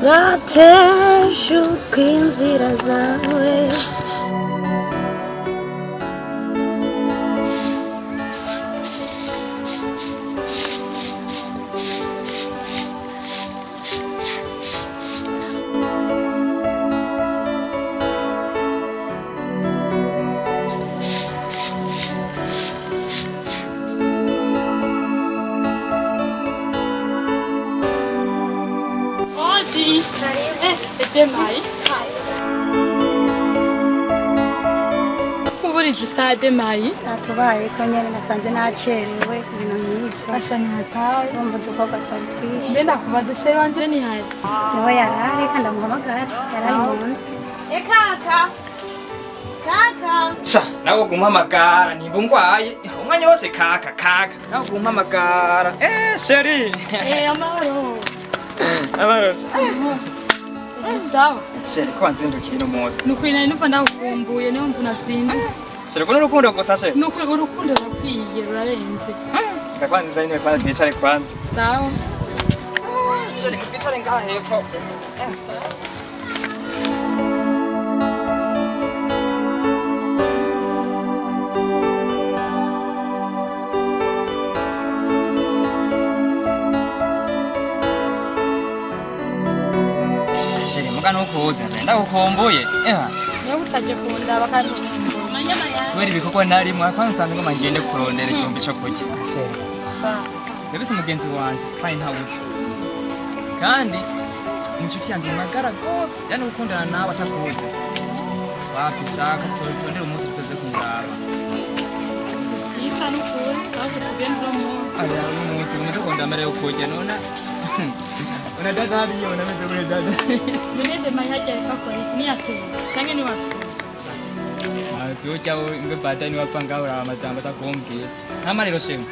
gateshuka inzira zawe Demai. Kuburi gisade mai. Atubaye ko nyene nasanze nacerewe ibintu nk'ivyo. Ashani hatawe. Umva dukobwa twatwishe. Ndenda kubadushe wanje ni hari. Niwe yarari kandi amuhamagara yarari munsi. Kaka. Kaka. Sha nawe gumpamagara nimba ngwaye umwanya wose kaka nawe gumpamagara sheri Amahoro. amahoro Sawa. sheri ko wanzindukiye no munsi Nukwina numva ndakumbuye niyo mvuna zindutse. sheri ko n'urukundo gusa sheri Nuko urukundo rakwiye rurarenze. ndakwanza nyine kwanza twicare kwanza Sawa. sheri twicare ngaha hepfo sheri muga nukuze ndagukumbuye Niyo utaje kunda bakandi. Manyama ya. kubera ibikorwa narimo akwanza nsanze ngoma ngende kurondera igihumbi cyo kurya sheri Sawa. Bebese mugenzi wanje kandi ntawuzi kandi inshuti yanjye magara gose yani gukundana nawe atakuzi wapi shaka tondera umunsi tuze kumuraba Yisa nukuri kandi tugendera umunsi. aya umunsi umuntu ukundamara yo kujya nona una dada hariyo na meze kuri dada Munede mai haja yakakora ni yake. Change ni wasu. Tuja ingwe badani wapanga ura amajambo atakumbwiye nta rero shema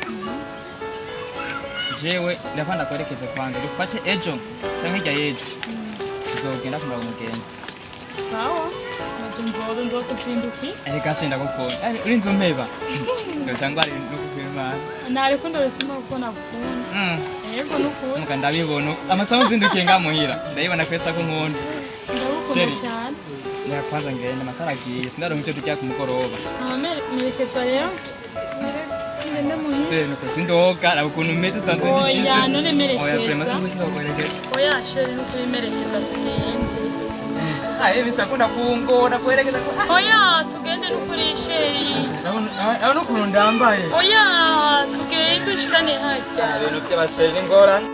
jewe ndapanda kwerekeza kwanza dufate ejo canke hirya yejo tuzogenda kumara umugenzi Sawa. Majumvoro ndo kuzinduki. gashe ndagukunda uri nzu mpeba ndosanga ari n'ukuzimana Nari kundo resima uko nakukunda. Yego nukuri. muka ndabibona amasaha nzindukiye ngamuhira ndabibona kwesa ko nkunda Ndagukunda cyane. yakwanza ngenda amasara agiye sindaronka icyo turya ku mugoroba Merekeza rero. Ngenda muhira. je nuko sindoga ukuntu umeze usanze Oya none merekeza. oya prema sinzi ko kwerekeza Oya sheri nuko merekeza tugenze. bisakunda kungora kwerekeza ko Oya tugende nukuri sheri. abona ukuntu ndambaye Oya tugende dushikane hajya. ibintu by'abasheri n'ingorane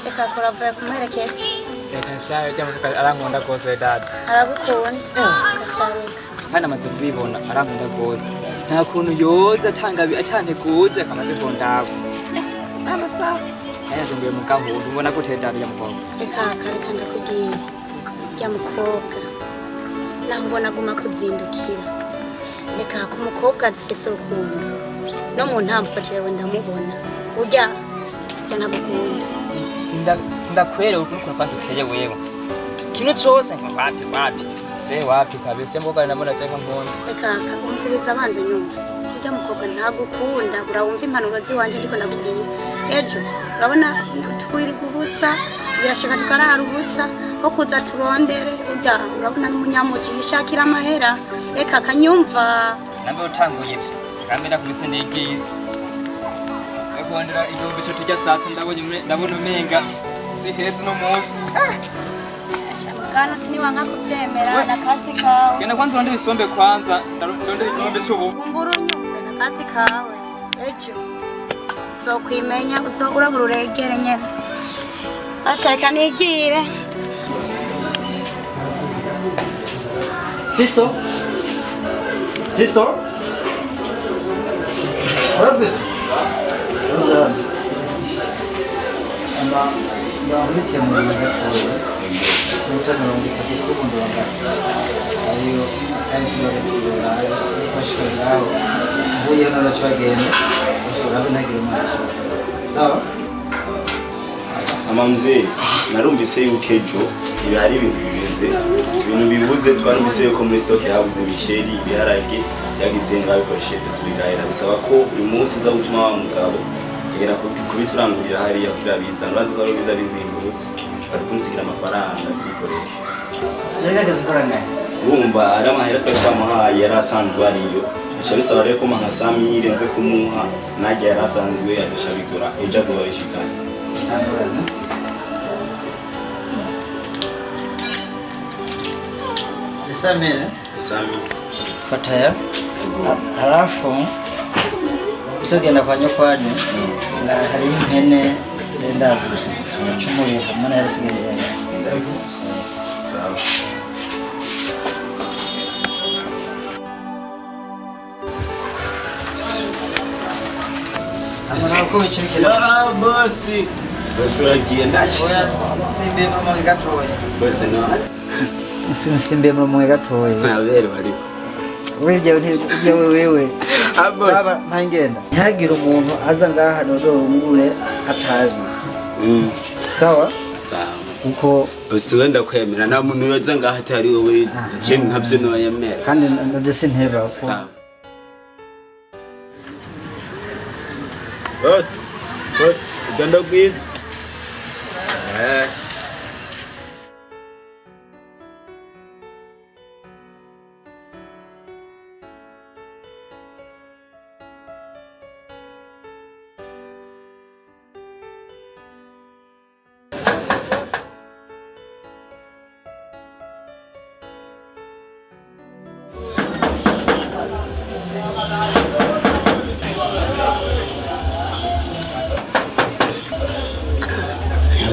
Reka kuravuye kumuherekeza reka shayo cyangwa arankunda rwose dada aragukunda gasharika kandi amaze kubibona arankunda rwose nta kuntu yoza atanteguze akamaze kundaba amasaha ayazunguye mu gahunda ubona ko tedada ya mukobwa reka ndakubwire rya mukobwa naho ubona aguma kuzindukira reka ku mukobwa zifise urukundo no mu ntambuko jewe ndamubona urya ntabukunda sindakwerewe ukuntu kwanza uteye wewe kintu cyose wapi je wapi kabisa mboga namona cyangwa nkunda reka umviriza abanza nyumva urya mukobwa ntagukunda urawumva impanuro ziwanje ndiko nakubwiye ejo urabona twiriga ubusa birashika tukarara ubusa ho kuza turondere urya urabona n'umunyamuji yishakira amahera reka kanyumva nambe utanguye ibyo kamera kubise ndigiye akondera igihumbi cyo tujya sasa ndabona umenga siheze no munsi Ashamukana niwanga kubyemera nakazi kawe genda kwanza urondera isombe kwanza ndondera igihumbi cy'ubu kumbura unyumve nakazi kawe ejo so kwimenya uzo urabura uregere nyene ashaka nigire Fisto Fisto? Ora Fisto? Ndangulitse mu ngatoye. Kuntana ngitatu ko ndonga. Ayo ayishobora kugura bashikaho. Ubuye n'abacagenda. Bashobora kunagira amaso. Sawa? Amamze narumvise yuko ejo ibi hari ibintu bibuze twarumvise yuko muri stock yabuze ibisheri ibiharage yagize ngabikoresheje bigahera bisaba ko uyu munsi uza gutuma wa mugabo yera kubiturangurira hariya kugira biza nbazi ko ari biza bizingurutse bari kunsigira amafaranga kubikoresha Nageze koranga. Urumva ari amahera twamuhaye yarasanzwe ariyo bisha bisaba rero ko mahasami yirenze kumuha najya yarasanzwe yadesha bigura ejo azoyishikana Sami fataya halafu usogenda kwa nyokwanyu na hari impene ndenda gucumuri hamwe yarasigaye sawa amara ko bicikira bosi uragiye ndashi simbe mama gatoya bosi no simbe mama gatoya nabere bari wewe baba mpangenda ntihagire umuntu aza ngaha nodorungure atazwi sawa kuko bosi wenda kwemera nta muntu yoza ngaha atari wowe je ntavyo noyemera kandi ndetse nteba ko bosi uganda bwiza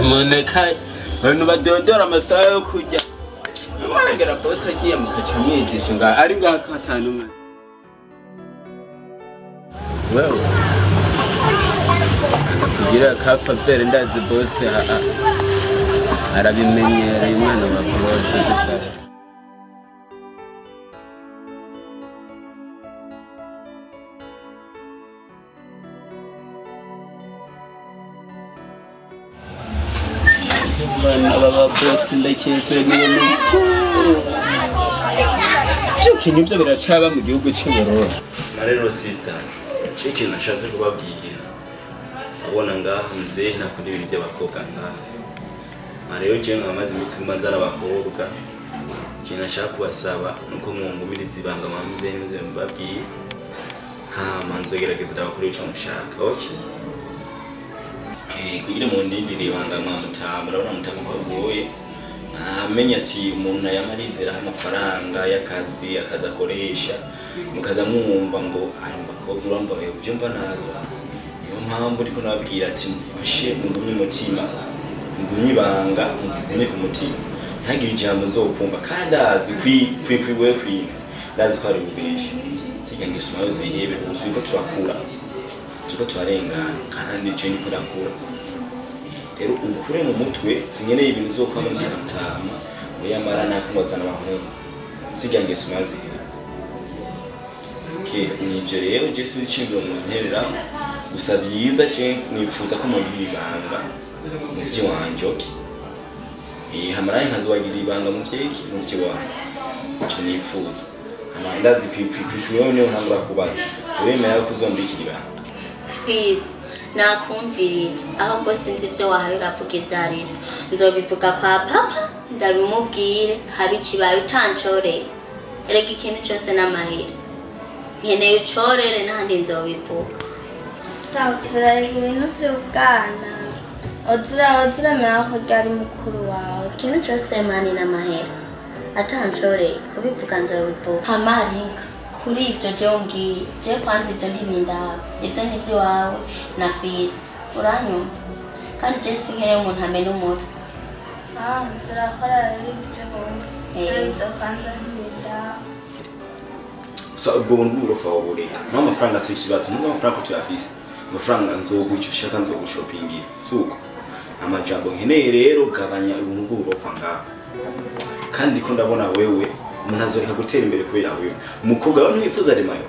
Moneka abantu badondora amasaha yo kujya marengera boss agiye mukaca mwigisha nga ari ngaha katanu mwe wewe kugira kafa vere ndazi boss arabimenyereye umwana wa boss gusa baba boss ndakese niyo cyo nibyo biracaba mu gihugu cy'Uburundi rero sister cyo nashatse kubabwira abona ngaha mzee nakunda ibintu by'abakobwa ngaha rero je nkamaze imisi kumanza n'abakobwa kintu nashaka kubasaba nuko mwungumiriza ibanga mzee nizo mbabwiye nta manzo gerageza ndabakora ico mushaka okay kugira mu ndindire ibanga mwamutamba urabona mutamba kwagoye amenya ati umuntu yamarizera amafaranga y'akazi akazakoresha mukaza mwumva ngo ari bakobwa uramba byumva nabi niyo mpamvu ariko nababwira ati mufashe mugumye umutima mugumye ibanga mugumye ku mutima ntagire ijambo zokumva kandi azi kwikwiwe ndazi ko ari ubeshi sigange sumayo zihebe uziko turakura tuko turarengana kandi je niko ndakura rero ukure mu mutwe sinyeneye ibintu zo kwa mbira mutama uyamara nakumwazana abahungu sigange sumazi nibyo rero je sinshimira mu nterera gusa byiza je nifuza ko mugira ibanga mu vyi wanje okay hamara nkazowagira ibanga mu vyeki mu vyi wanje cyo nifuza amandazi kwikwishuwe niyo ntangura kubaza uremera ko uzombikira ibanga please nakumvirije ahubwo sinzi ibyo wahaye uravuga ivyarivyo nzobivuga kwa papa ndabimubwire habe ikibaye utancoreye erega ikintu cyose n'amahera nkeneye ucorere n'ahandi nzobivuga sawa zirarega ibintu vy'ubwana oziramera ko ryari mukuru wawe ikintu cyose mani n'amahera atancoreye kubivuga nzobivuga hamarinka kuri ibyo je umbwiye je kwanza ibyo ntibindaba ibyo nivyo wawe na Fils uranyumva kandi je sinkeneye umuntu amena umutwe nzirakora rero ivyo bombi ivyo kwanza ntibindaba so ubwo buntu bw'uburofa wabureka no amafaranga si ikibazo nubwo amafaranga tuyafise amafaranga nzoguca shaka nzogushopingira suko amajambo nkeneye rero gabanya ubuntu bw'uburofa ngaho kandi ko ndabona wewe umuntu azoreka gutera imbere kubera wewe umukobwa wawe ntiwifuza remayo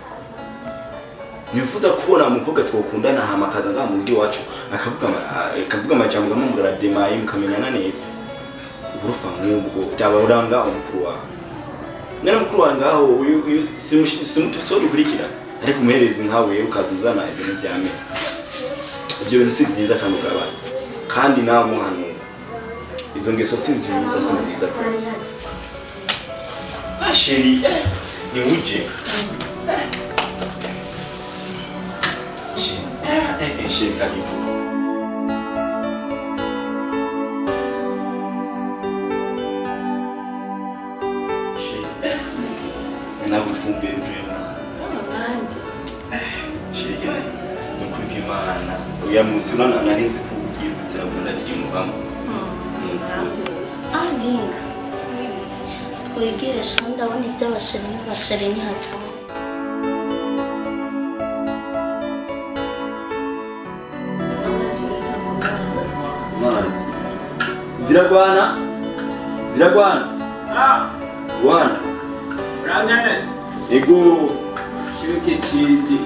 nifuza kubona umukobwa twokundana hama kaza ngaha mu rugo iwacu akavuga amajambo nkamubwira demaye mukamenyana neza uburofa nk'ubwo byaba uranga umukuru wawe nana mukuru wawe ngaho simutusori ukurikira ariko umuherezi nkawe ukazuzana ibintu byame ibyo bintu si byiza kandi ugabanya kandi nawe muhanura izo ngeso si nziza si nziza sheri ni uje sheri karibu nakukumbuye njema sheri nukwimana uya musina narinzi kubwira nzira byimvamo Aginga twigire shanda abona ibyo abasheri ni hato mazi ziragwana wana Rangane. ego Shuke chindi.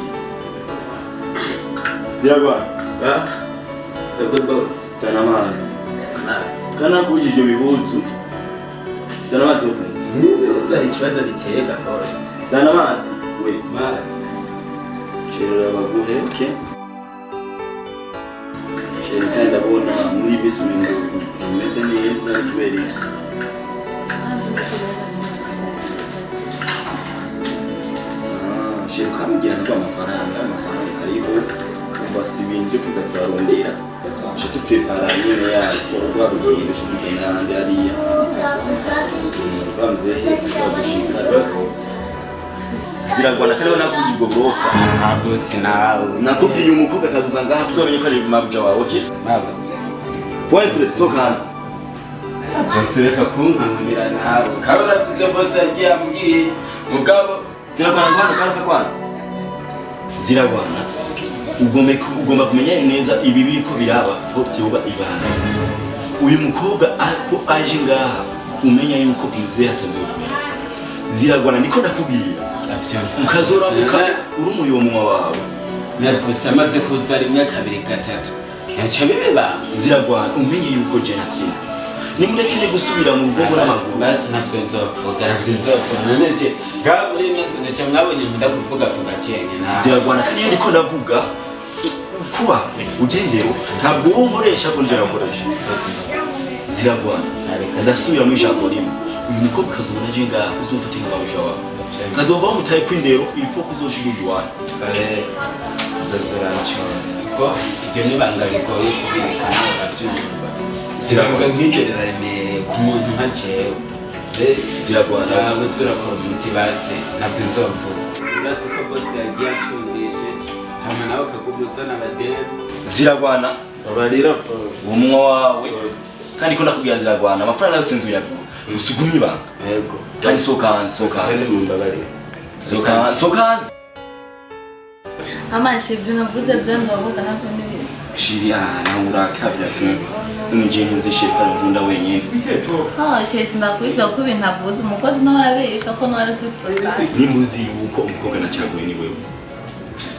ziragwana So good boss. sana mazi Mazi. kana kujije bibuzu sana mazi Uzari ikibazo biteka kora. sana mazi we Mazi. shero abaguhe okay shero kandi ndabona muri bisu bintu bimeze neza kubera iki shero kambwira ngo amafaranga ariho basi ibintu byo kugatwarondera cyo tuprepara nyine yako rwabugenda ushobora n'andi ariya bamze ushobora gushika ziragwana kandi nakubwiye ubwo burofa Bosi nawe. nakubwiye umukobwa akazuza ngaha tuzamenye ko ari mabuja wawe okay Maba. pointre sokanze Bosi reka kunkanira nawe. Kabura tujya bosi yagiye ambwiye. Mugabo ziragwana ziragwana ugomba kumenya neza ibi biri ko biraba ko byoba ibanga uyu mukobwa ako aje ngaha umenya yuko inze atazokumenya ziragwana niko nakubwiye ukazora uri umuyomwa wawe Bosi amaze kuza rimwe kabiri gatatu. Ntacyo bibeba. ziragwana umenye yuko je natinda nimureke gusubira mu rugo n'amaguru Basi ntabyo nzovuga none muri nzu nicyo mwabonye munda kuvuga cyane na ziragwana kandi niko ndavuga kuba ugendero ntabwo uwo nkoresha ko njye nakoresha ziragwana ndasubira mu ijambo rimwe uyu mukobwa kazobona je ngaha uzofata nk'ababisha wawe kazoba bamutaye kwindero ilfo kuzoshiga iwanyu sare zazarancho ko ibyo nibanga bigoye kubirikana abyumva ziravuga nk'ingerera remereye ku muntu nka jewe ziragwana abo turakora umuti base nabyo nzomvuga uretse ko bose yagiye acundishe hama nawe ukagumutsa n'abademu ziragwana babarira uwo munwa wawe kandi ko nakubwira ziragwana amafaranga yose nzu yawe usugumye ibanga yego kandi sokanze mumbabarira sokanze Ama shivyo navuze byo ndavuga nabyo n'ibindi. shiriana urakabya tu umugeni zisheka runda wenyine Shesi ndakwiza ko ibintu avuze umukozi nawe arabesha ko nawe ari kuri nimuzi yuko umukobwa nacaguye ni wewe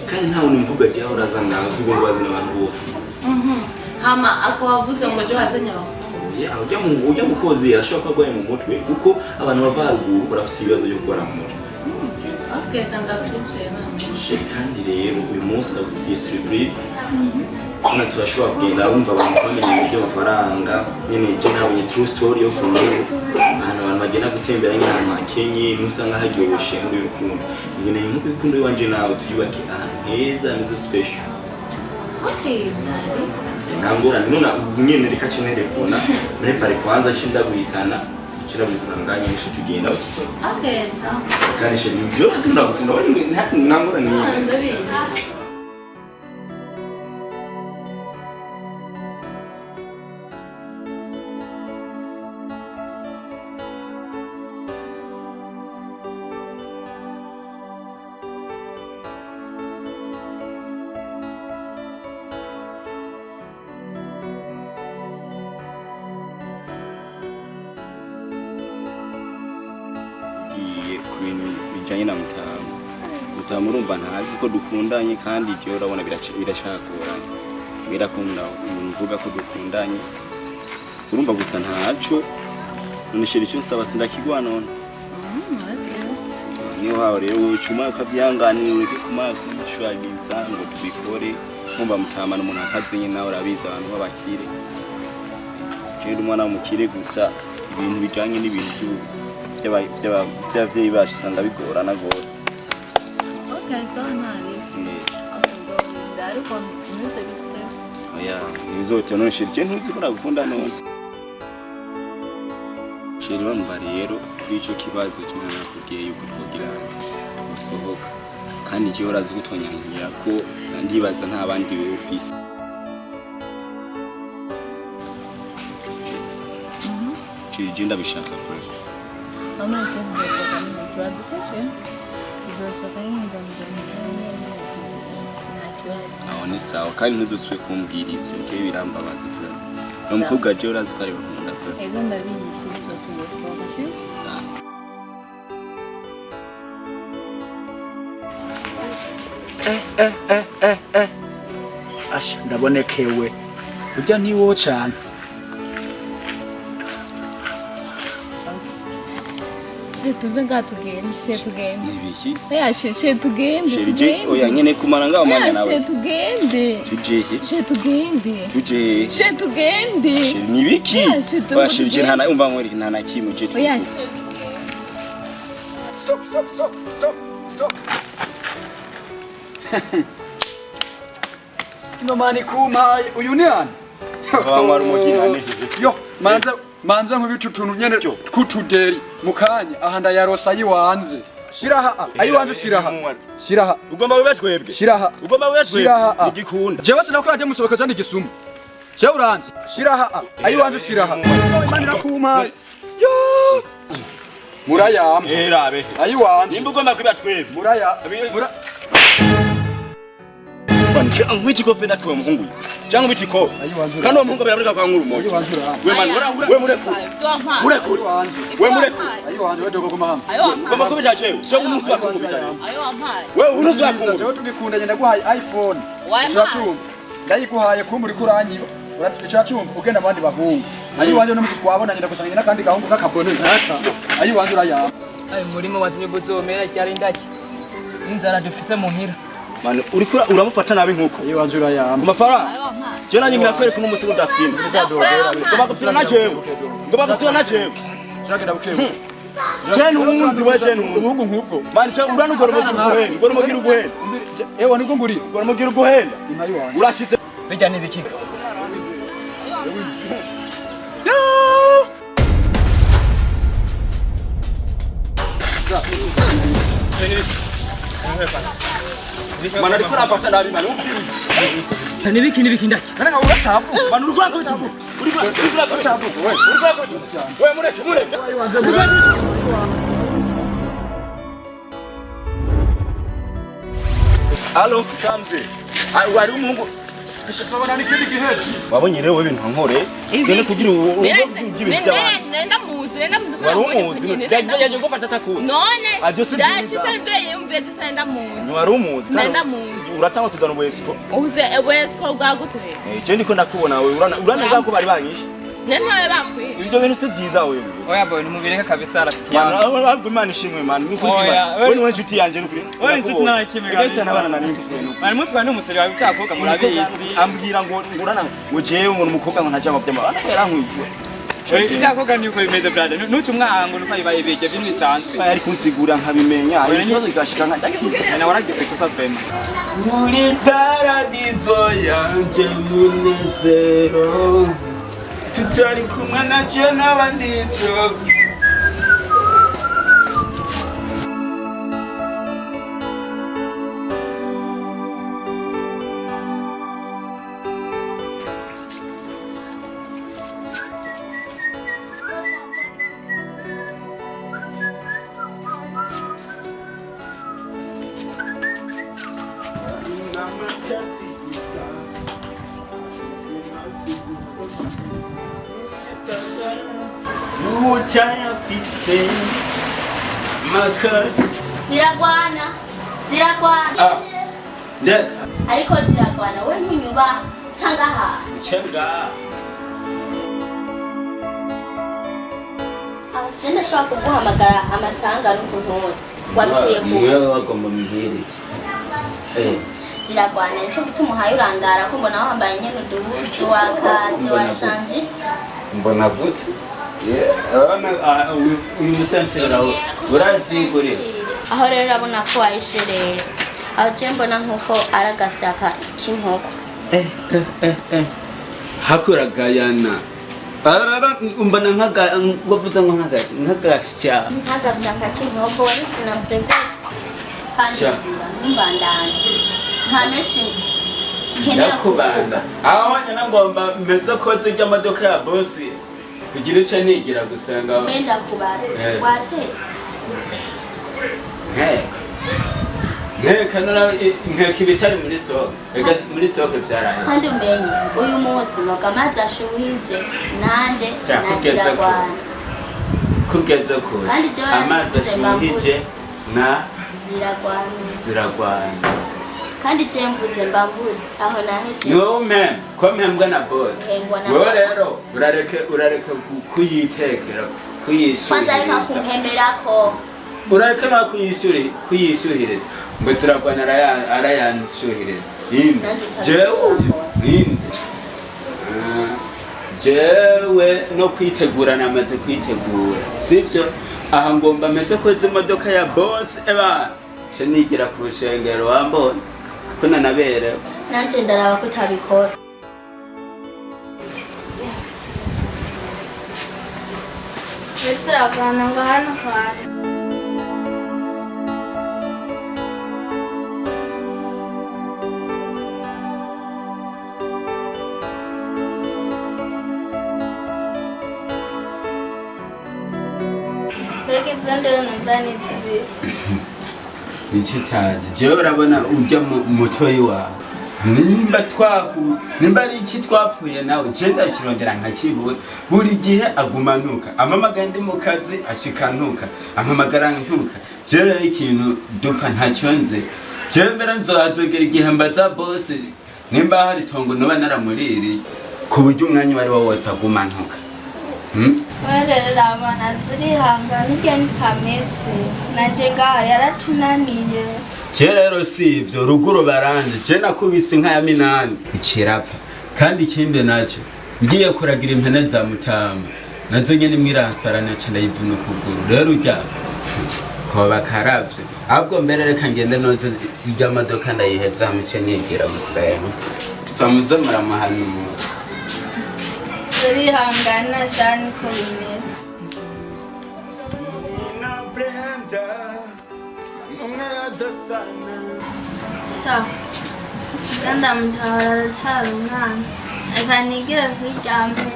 kandi ntawe ni umukobwa ryaho urazanga uzugo ngwazi n'abantu bose Hama akawavuze ngo jo wazanye abakobwa. ujya mukozi arashobora kuba mu mutwe kuko abantu bava haruguru barafise ibibazo byo kubara mu mutwe Okay, ndakwiye kandi rero uyu munsi ndagufitiye surprise kandi turashobora kugenda wumva abantu bamenye iby'amafaranga nyine je nabonye true story yo ku nkuru ahantu abantu bagenda gutembera nyine ahantu hakenye n'usanga haryoshe muri urukundo nyine nk'uko urukundo iwanje nawe tuyubake ahantu heza nizo special Okay. ntangorane none nyine reka cyo telefona muri pari kwanza nshinda guhitana kira mukanganya nisho tugenda Okay, so. kandi she byo ndagukunda ntangorane Ndabizi. bijanye na Mutamu urumva ntazi ko dukundanye kandi je urabona birashakora birakunda mvuga ko dukundanye urumva gusa ntaco nishira icyo nsaba sindakigwa none niyo hawo rero ucuma ukavyanganira kuma kushwabiza ngo tubikore nkumva Mutama n'umuntu akazinye nawe urabiza abantu babakire je umwana mukire gusa ibintu bijanye n'ibintu by'abavyeyi bacu usanga bigorana gose. Okay, so nari. Ariko ntuze bite. Oya, ibizote none shirye ntuzi ko nagukunda none. Shiri bamba rero ico kibazo kimwe nakubwiye yuko twogira gusohoka. Kandi je urazi gutonyangira ko ndibaza nta bandi we office. Shiri je ndabishaka pe. Mama je ndashaka ni twadufashe. Uzosaka nyumva ni sawa kandi ntuzoswe kumbwira ivyo je birambabaza pe. Umukobwa je urazi ko ari bakunda pe. Ego ndabizi tuzosohoka se. Asha ndabonekewe urya niwo cyane tuve nga tugende Nibiki? tugende Oya nyene kumara ngaho manya nawe. tugende Tuje. tugende Nibiki? Bashirije ntana umva ngo ntana kimwe je. oya Stop. Imamani kumpaye uyu ni ani? Wamara umugirane. Yo, manza nk'ubicu tuntu nyene kutuderi mukanya aha ndayarosa yiwanze. Shiraha, ayiwanze shiraha. Shiraha. Ugomba kubetwebwe. Shiraha. Ugomba kubetwebwe. Nigikunda. Jewe sinako yaje musoboka cyane gisuma. Je uranze. Shiraha, ayiwanze shiraha. Imana kumpaye. Yo! Murayam. Rabe. Ayiwanze. Nimba ugomba kubetwebwe. Muraya. Banje angwiti kofe nakwe muhungu. Jangu biti kofe. Kandi uwo muhungu biraboneka kwa nkuru moyo. We man, we murekure. Murekure. We murekure. Ayiwanze wedogo kumahamba. Ugomba kubita jewe. Sio unusu wa kubita. We unusu wa kubita. Jewe tubikunda nyenda guhaye iPhone. Uracumba. Ndayiguhaye kumuri kuranyiba. Uracumba ugenda abandi bahungu. Ayiwanze no musi kwabona nyenda gusanga nakandi gahungu kakabone ntaka. Ayiwanze uraya. Ai murima watinye buzomera cyari ndaki. Inzara dufise muhira. Man, urikura uramufata nabi nkuko. Ayiwanze uraya. Amafaranga. Je nanyi minakwereka umusi udafina. Ngomba gufina na jewe. Turagenda bukebu. Jeni umunzi we jeni ubuhungu nkubwo. Man, cha urano goro mugira uguhenda. Ewa niko nguri. Goro mugira uguhenda. Ayiwanze. Urashitse. Bijya nibikika. Mana ariko urafata nabi manu. Nibiki ndaki. Nanga uracavu. Manu uriko akubita. Uriko akubita. Uriko akubita. We mureke. Ayiwanze. Allo, Samze. Ai wari umuhungu. Ashobora n'ikindi giheji. Wabonye rero ibintu nkore. Gene kugira nenda muzi wari umuzi. Yaje gufata takuni. none Ajose ndashise mbe yumve dusenda muzi wari umuzi. nenda muzi Uratanga kuzana ubwesko. uze ebwesko bwagutuhe Je ndiko ndakubona wewe. Urana ngako bari banyishe. nentawe bakwiye Ibyo bintu si byiza wewe. Oya boy numubireka kabisa rafiki Man, yangu. ahubwo Imana ishimwe man. Nukuri Oya, man. Wewe ni inshuti yanje nukuri. Wewe inshuti na kimwe kabisa. Ugahita nabana na nimfwe nukuri. Mani musi bani umusiri wawe ucakoka murabizi. Ambwira ngo ngurana ngo jewe ngo umukobwa ngo ntaje amabyama. Ana yarankwije. Icakoka niko bimeze brother. Nuci umwango nuko bibaye bije bintu bisanzwe. Ari kunsigura nkabimenya. Ari ikibazo kigashika nka Na waragize kusa fema. Muri paradizo yanje munezero tutari kumwe nacyo n'abandico. Utayafise makashi ziragwana ndeka ariko ziragwana we ntunyuba cyangwa ha cenga Jenda shaka kuguhamagara amasanga n'ukuntuza wabwiye ko niwe wagomba mbwire ziragwana cyo gutuma uhaye urangara ko mbona wambaye nyene uduhuzu wakaje washanje mbona gute abana uyu musentera urazigurira aho rero urabona ko wayishereye aho je mbona nkuko aragasaka k'inkoko hakuragayana umbona ngovuze ngo nkagasya nk'agavyaka k'inkoko waritsinavye gutse kandi nzira ntumbandane nta menshi nkenera ndakubanda aho nyina ngomba meze ko zijya amadoka ya bosi kugira icyo nigira gusenga mbenda kubaza watetse nkeka nkeka ibitari muri stock byaraye kandi umenye uyu munsi noga amazi ashuhije nande naziragwana kugeze ko amazi ashuhije na ziragwana kandi je mvuze mbamvuze aho naheje no man ko mpembwa na boss wowe rero urareke kuyitekera kuyishyura kwanza reka kumpemerako urareke no kuyishyurire ngo ziragwana arayanshyuhiriza jewe no kwitegura namaze kwitegura sibyo aha ngomba meze ko imodoka ya boss eba cyo nigira ku rushengero wambona ko nanabere nanje ndaraba ko utabikora ziragwana ngo hano hantu Ichitaje jewe urabona ujya mutoyi wawe nimba ari iki twapfuye nawe je ndakirondera nkakibura buri gihe agumanuka amamagara ndi mu kazi ashikantuka amamagara ntuka jewe ikintu dupfa ntacyo nzi jewe mbere nzogera igihe mbaza boss nimba hari tongo noba naramuriri ku buryo umwanya wari wose agumanuka rero abana zirihangana igeni kametse nanje ngaha yaratunaniye je rero sivyo ruguru baranje je nakubise inka ya minani ikirapfa kandi ikindi nacyo ngiye kuragira impene za mutama nazo nyene mwiransara naco ndayivuna ukuguru rero ujya ko bakaravye ahubwo mbere reka ngende noze ijya amadoka ndayiheza muce nigira gusenga samuze muramuhanura zirihangana shani ko bimeze sha ganda mutahara aracari umwana reka nigire kwiryamira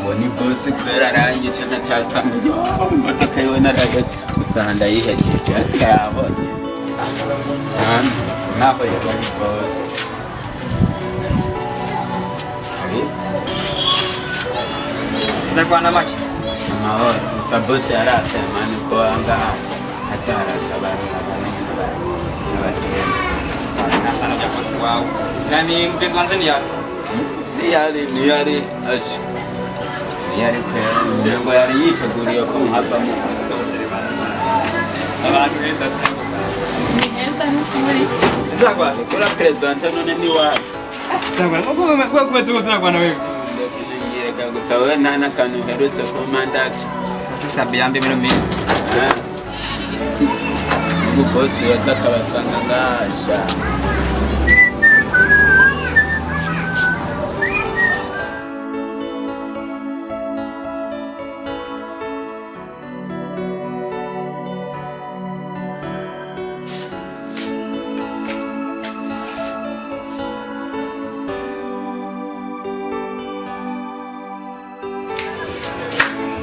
Woni boss kwera rangi cyane tasanga imodoka yiwe naraga usanga yihejeje asiga yabonye naho yari boss ziragwana make amahoro gusa boss yarase mani ko anga atarasa abantu nasana ja boss wawe nani mgenzi wanje ni yari ashi yari kwera ngo yari yiteguriye ko muhavamo abantu heza cyane ni heza n'ukuri ziragwana kora presenter none ni wapi ziragwana ko kumeze ko ziragwana wewe ndakireka gusa wewe nta nakantu uherutse ku mandaki sasa biyambe mino minsi ubu boss yataka basanga ngasha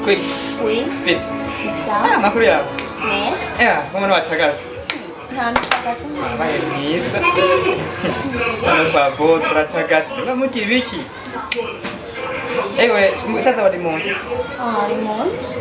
Quick. Oui. Bits. Sawa. Makuru yawe. Neza. Mbona watagaza? Ntandukanye. Abaye mwiza. Bano kwa boss baratagata. Bamuki ibiki? Ewe, mushaza bari mu nzu. Ari mu nzu.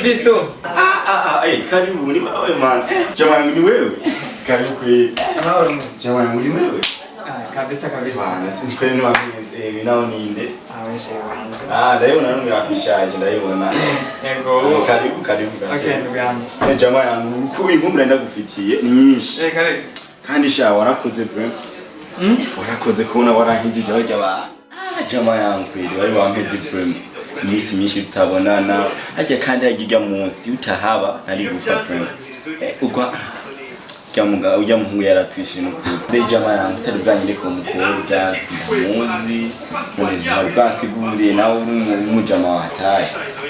Fisto. Karibu ni wewe man. Jamani ni wewe. Karibu kweli. Amahoro mu. Jamani ni wewe. Kabisa. Bana sinipende wamwe binao ninde. Aweshe wanje. Ndabona numwe yapishaje ndabona. Yego. Karibu. Okay, ndugu yangu. Jamani yangu kuba inkumura ndagufitiye ni nyinshi. Kare. Kandi sha warakoze bro. Warakoze kubona warankijije bajya ba. Jamani yangu kweli bari bampede bro. Imisi myinshi tutabonana hajya kandi yagiga munsi utahaba nari gufata ugwa kyamuga ujya muhungu yaratwishe no kuri jama yangu tari bwanyire ko mukobwa muzi muri bwasiguriye nawe mu jama wataye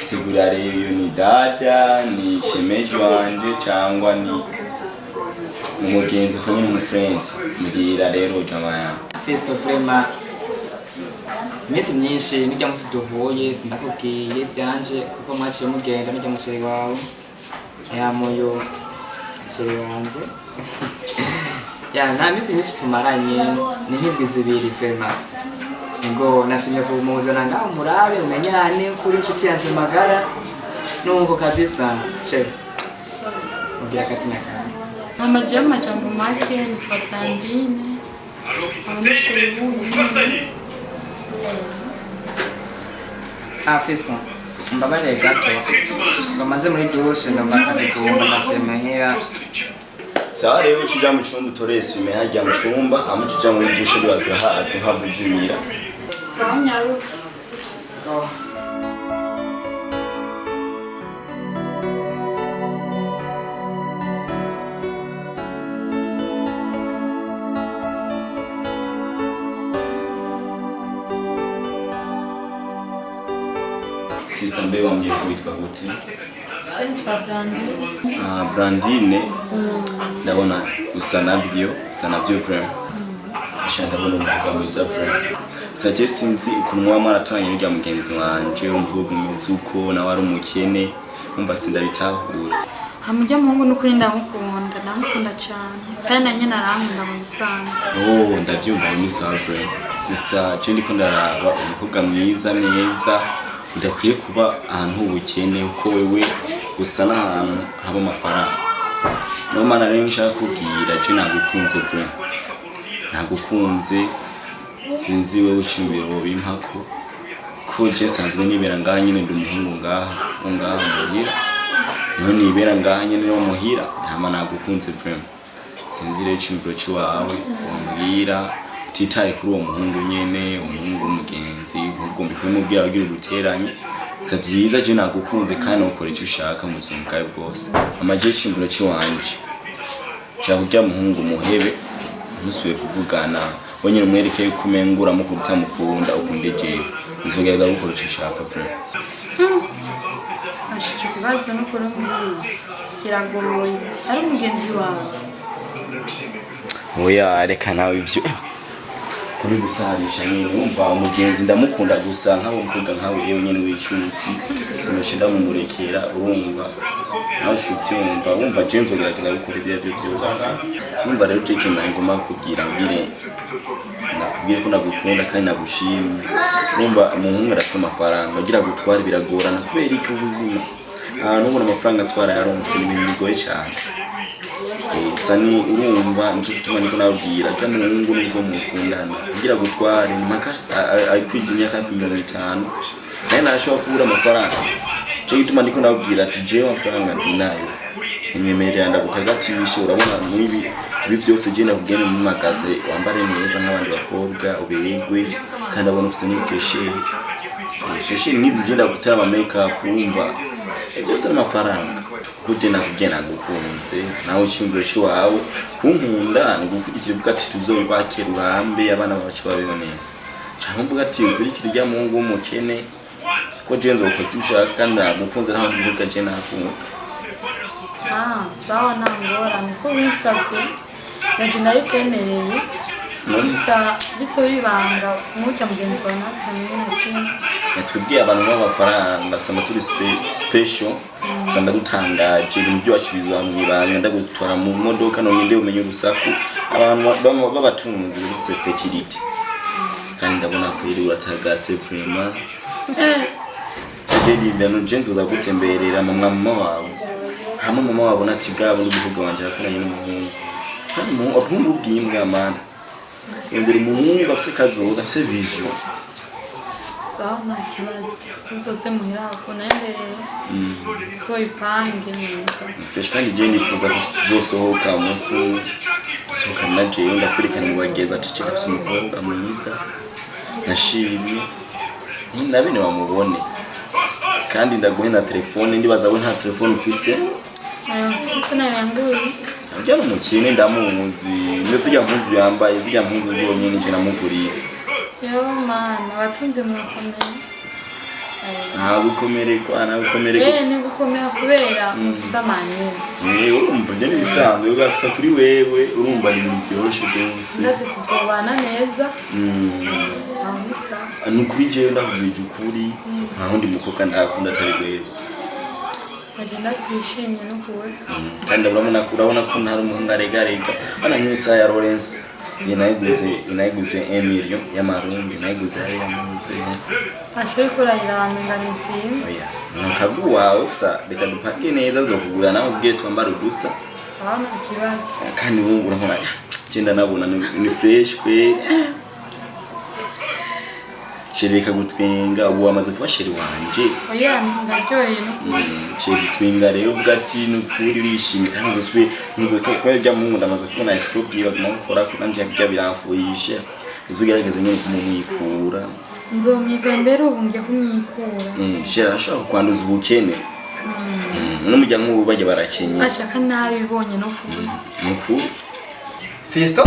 sigura rero ni dada ni shemeji wanje cyangwa ni umugenzi ko nyine mu friend mbira rero jama yangu Fisto prema Misi myinshi nijya musi duhuye sindakubwiye byanje kuko mwaciye mugenda nijya mushere wawe yamuyo mushere wanje nta misi myinshi tumaranye ni nk'indwi zibiri vrema ngo nashimye kumuzana ngaho murabe umenyane kuri inshuti yanjye magara nuko kabisa shefu mugira akazina kawe amajambo majambo make nitwa Blandine Fisto mbabarire gato bamaze muri dushe ndambakanigomba ndakemahera sawa rero ucija mu cyumba utorese ume hajya mu cyumba amucija muri dushe bazira hafi nkavuzimira sawa Ingaruka Sister mbe wambye kwitwa gute? nitwa Blandine Blandine ndabona usa nabyo vraiment. Ndabona umuvuga mwiza vraiment. Saje sinzi ukunwa maratanye n'ijya mugenzi wanje umvuga umuzuko nawe ari umukene umva sindabitahura. hamujya muhungu n'ukuri ndamukunda cyane kandi nanye narankunda mu bisanzwe Ndabyumva ni sawa vraiment. Gusa je ndiko ndaraba umukobwa mwiza neza udakwiye kuba ahantu ubukene uko wewe gusa n'ahantu haba amafaranga. No mana rero nshaka kubwira je nagukunze vraiment. Nagukunze sinzi wewe ucimbira wobimpako ko je sanzwe nibera ngaha nyine ndi umuhungu ngaha muhira no nibera ngaha nyine no muhira hama nagukunze vraiment. Sinzi rero ucimbiro ciwawe umbwira titaye kuri uwo muhungu nyene umuhungu umugenzi ugomba kumubwira agira uruteranye savyiza je nagukunze kandi ukora icyo ushaka mu buzima bwawe bwose amaje cimbiro ciwanje cyangwa ujya muhungu muhebe musubiye kuvugana wonyine umwereke yuko umengura mu kutamukunda ukunde jewe nzongera gukora icyo ushaka vraiment. ashije kibazo no kurumuri kiragoye ari umugenzi wawe oya reka nawe ivyo kuri gusarisha nyine umva umugenzi ndamukunda gusa nk'abo mvuga nkawe yewe nyine w'icuti sinoshe ndamumurekera urumva nawe shuti wumva jenzo gerageza gukora ibyo byose umva rero cece ngoma kugira ngire nakubwiye ko nagukunda kandi nagushimye umva umuhungu arafite amafaranga agira gutwara biragorana kubera iki ubuzima n'ubona amafaranga atwara yaronse n'ibintu bigoye cyane gusa ni urumva nje gutuma niko nabwira cyane umuhungu n'ubwo mukundana agira gutwara impaka ayikwije imyaka 50 naye narashobora kubura amafaranga cyo gituma niko nabwira ati jewe amafaranga ndinayo imyemerera ndagutagatisha urabona n'ibi byose je navugene mu magaze wambare neza nk'abandi bakobwa uberengwe kandi abona ufite n'ifresh n'izi je ndagutara ama makeup umva byose amafaranga gute nakugena gukunze nawe cyumviro cyawe kunkunda ngukurikira uvuga ati tuzoyubake rurambe abana bacu babeho neza cyangwa uvuga ati ukurikira ijya mu ngo umukene ko jenzo ukajusha kandi mukunze naho ndivuga je nakunda sawa nangora niko winsavye naje narikwemereye gusa bitso bibanga umurya mugenzi wawe natamenye na kimwe twibwiye abantu b'amafaranga samba turi special samba dutangaje ibintu byacu bizamwibanga ndagutwara mu modoka none nde umenye urusaku abantu b'abatunzi bifise security kandi ndabona ko iri uratagase vraiment Jadi bano jenzo za gutemberera mama wawe hamwe mama wabona ati bwabo n'ubuvuga wanje yakoranye n'umuhungu kandi mu abungu bw'imbwa man imbere mu mungu afise kazi afise vision sawa na kibazo nzoze muhira ko nembereye so ipange neza fresh kandi je ndifuza kuzosohoka umunsi sohoka na je ndakwerekana mu bageza ati cyo afise umukobwa mwiza nashimye nabene bamubone kandi ndaguhe na telefone ndibaza we nta telefone ufise ufise na yanguye njya umukene ndamuzi niyo tujya mpunzi yambaye tujya mpunzi yonyine nje namuguriye yo mana watunze murakomeye nagukomereka ni gukomera kubera ufise amanye urumva njye nibisanzwe ugafisa kuri wewe urumva ni ibintu byoroshye byose ndazi tuzobana neza ni ukuri jewe ndakubwije ukuri nta wundi mukobwa ndakunda atari wewe agenda twishimye no kuwe kandi urabona ko ntari umuhungu aregarega bana nk'isa ya Lawrence inayiguze 1 million y'amarundi inayiguze ari yamuze ashobora kurahira abantu ngani nzinzi nakagu wawe gusa reka dupake neza zo kugura nawe ubwiye twambara udusa abana kibazo kandi wowe urabona genda nabona ni fresh kwe Chirika gutwenga ubu amaze kuba sheri wanje oya ndaryoye no chiri twinga rero ubwati n'ukuri urishimye kandi uzoswe kwajya mu ngunda amaze kubona escrow yiba kumukora ko nanje yakijya biramfuyishe uzugerageza nyine kumumwikura nzomwikora mbere ubu ngiye kumwikura shera ashaka kwanduza ubukene n'umujya nk'ubu bajye barakenye ashaka nabi bibonye no kubi Fisto